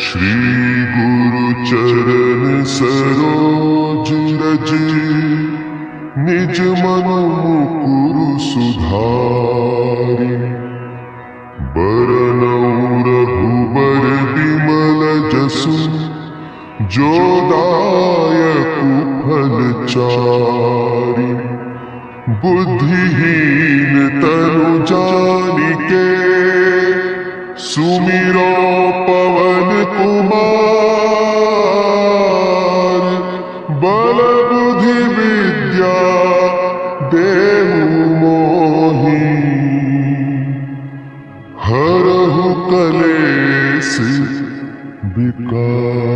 श्री गुरु चरण सरोज रज निज मन मुकुरु सुधारि बरनउँ रघुबर बिमल जसु जो दायकु फल चारि बुद्धिहीन तनु जानिके सुमिरो पवन कुमार बल बुद्धि विद्या देहु मोहि हरहु कलेश विकार।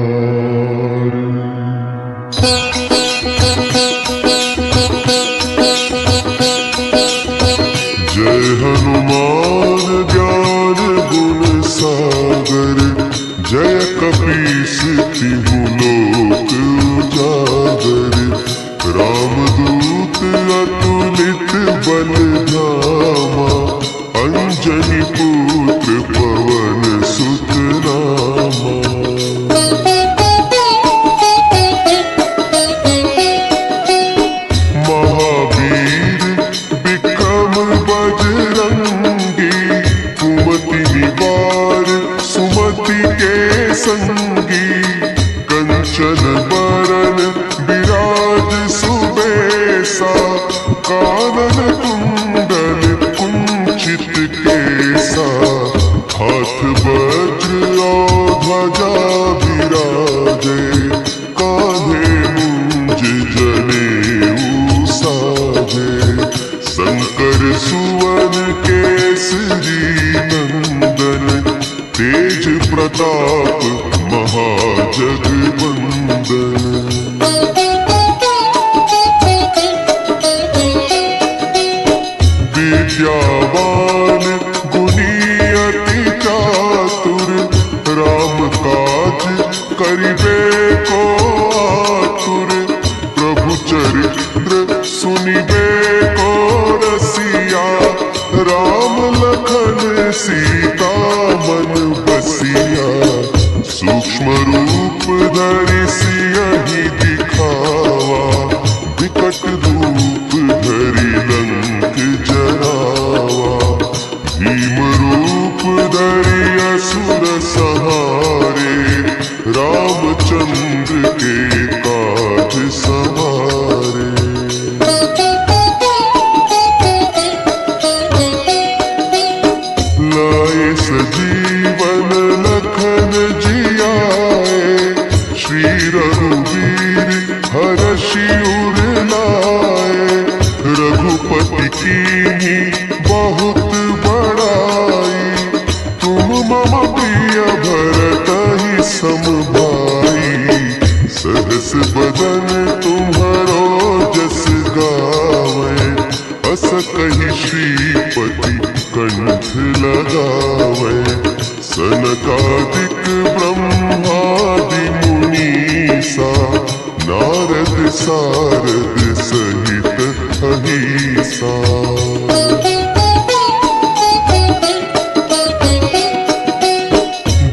जय हनुमान ज्ञान गुण सागर जय कपीस तिहु लोक उजागर रामदूत अतुलित बल धामा अंजनी पुत्र पवन सुत नामा। महावीर विक्रम बजरंगी कुमति निवार सुमति के संगी कंचन बरन विराज सुबेसा कानन कुंडल कुंचित केसा हाथ वज्र और ध्वजा विराजे कांधे मुंज जनेऊ साजे शंकर सुवन केसरी नंदन तेज प्रताप महाजगवंदन। विद्यावान गुणी अति चातुर राम काज करिबे को आतुर प्रभु चरित्र सुनिबे को रसिया राम लखन सीता मन बसिया सूक्ष्म रूप धरि सियहि दिखावा विकट रूप धरि लंक जरावा भीम रूप धरि असुर सहारे रामचंद्र के काज सवारे। लाए सजीवन लखन जियाए श्री रघुवीर हरषि उर लाए रघुपति कीन्ही बहुत बड़ाई तुम मम प्रिय भरतहि सम भाई सहस बदन तुम्हरो जस गावे अस कहि श्रीपति कंठ लगावे सनकादिक ब्रह्मादि मुनीसा नारद सारद सहित अहिसा।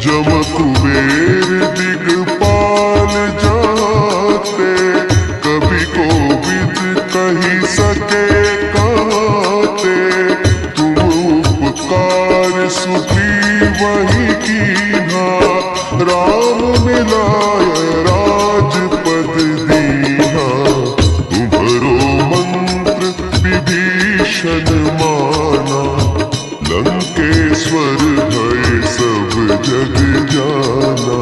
जम कुबेर दिगपाल जाते कभी कोविद कही सके कहते तुम उपकार सुग्रीवहि कीन्हा राम मिलाय राजपद दीन्हा तुम्हरो मंत्र विभीषण माना लंकेश्वर भय सब जग जाना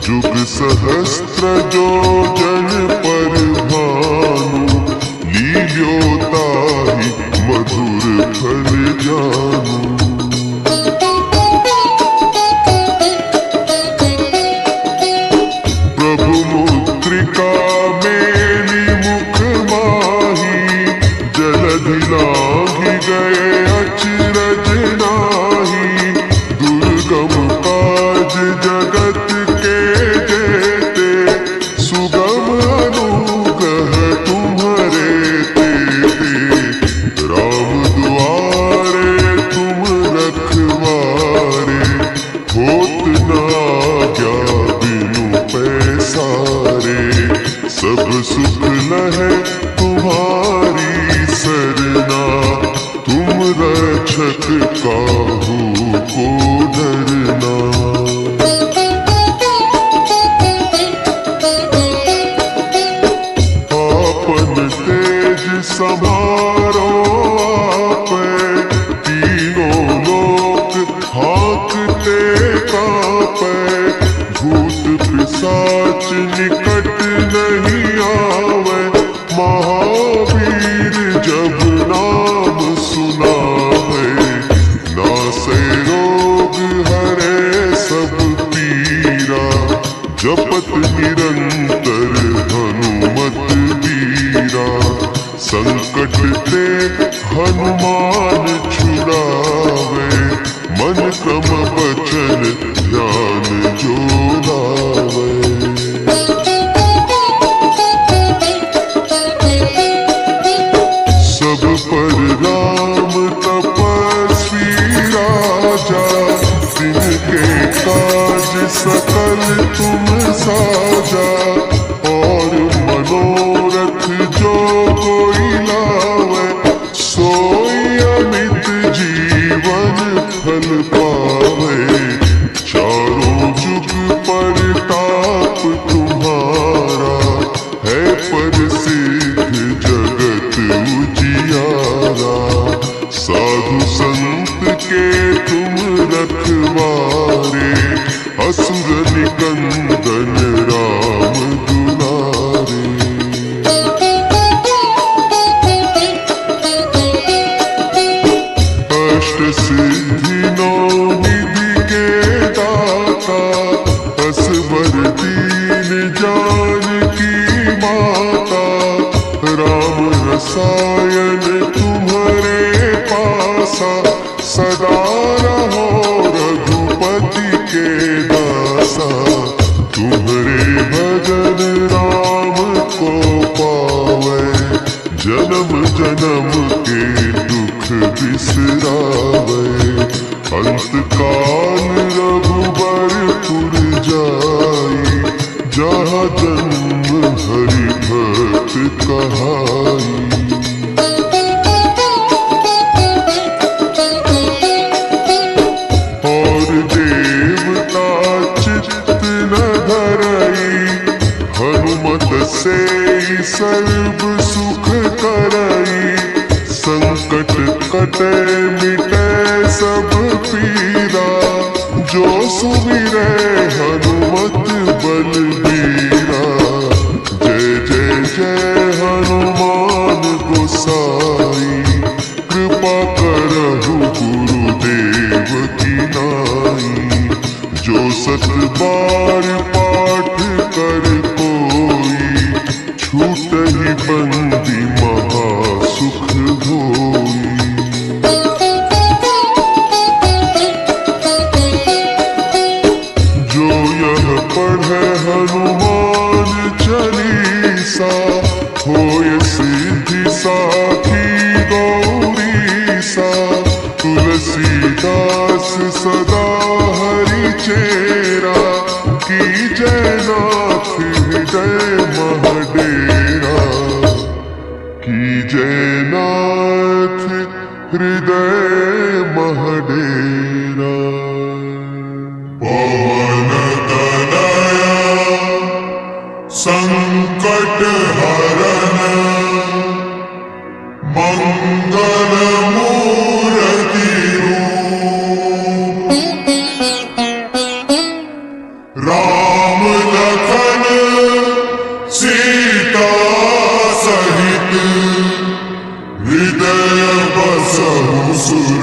जुग सहस्त्र जो जन पर भानु लील्योताहि मधुर फल जानू। प्रभु मुद्रिका मेली मुख माही जलधि लांघि गए अचरज नाही दुर्गम काज जगत के जेते सुगम रक्षक काहू को डरना। आपन तेज समारो आपे, तीनों लोक हाँकते कांपे। भूत पिशाच निकट नहीं आवे, महावीर जब नाम सुनावे। नासे रोग हरे सब पीरा, जपत निरंतर हनुमत बीरा। संकट ते हनुमान छुड़ावे, मन क्रम बचन ध्यान जो लावे। सब पर राम तपस्वी राजा, तिनके काज सकल तुम साजा। और मनोरथ जो कोई लावे, सोई अमित जीवन फल पावे। चारों जुग परताप तुम्हारा, है प्रसिद्ध जगत उजियारा। साधु संत के तुम रखवारे, असुर निकंदन राम दुलारे। अष्ट सिद्धि नौ निधि के दाता, असवर दीन जानकी माता। राम रसायन तुम्हारे पासा, सदा रहो रघुपति के दासा। तुम्हारे भजन राम को पावे, जन्म जन्म के दुख बिसरावे। अंत काल रघुबरपुर जाई, जहाँ जन्म हरि भक्त कहाई। और देवता चित्त न धरई, हनुमत से सर्व सुख करई। संकट कटे मिटे सब पीरा, जो सुमिरे हनुमत बलबीरा। जय जय जय हनुमान गोसाई, कृपा करहु गुरुदेव की नाई। जो सत बार पाठ कर कोई, छूटहि बंदी महासुख होई। जो यह पढ़े हनुमान चालीसा, होय सिद्धि साखी गौरीसा। तुलसीदास सदा हरि चेरा, की जय नाथ हृदय महडेरा। की जय नाथ हृदय महडेरा। पवन तनया संकट हरन, मंगल मूर्ति रूप। राम लखन सीता सहित, हृदय बसहु सुर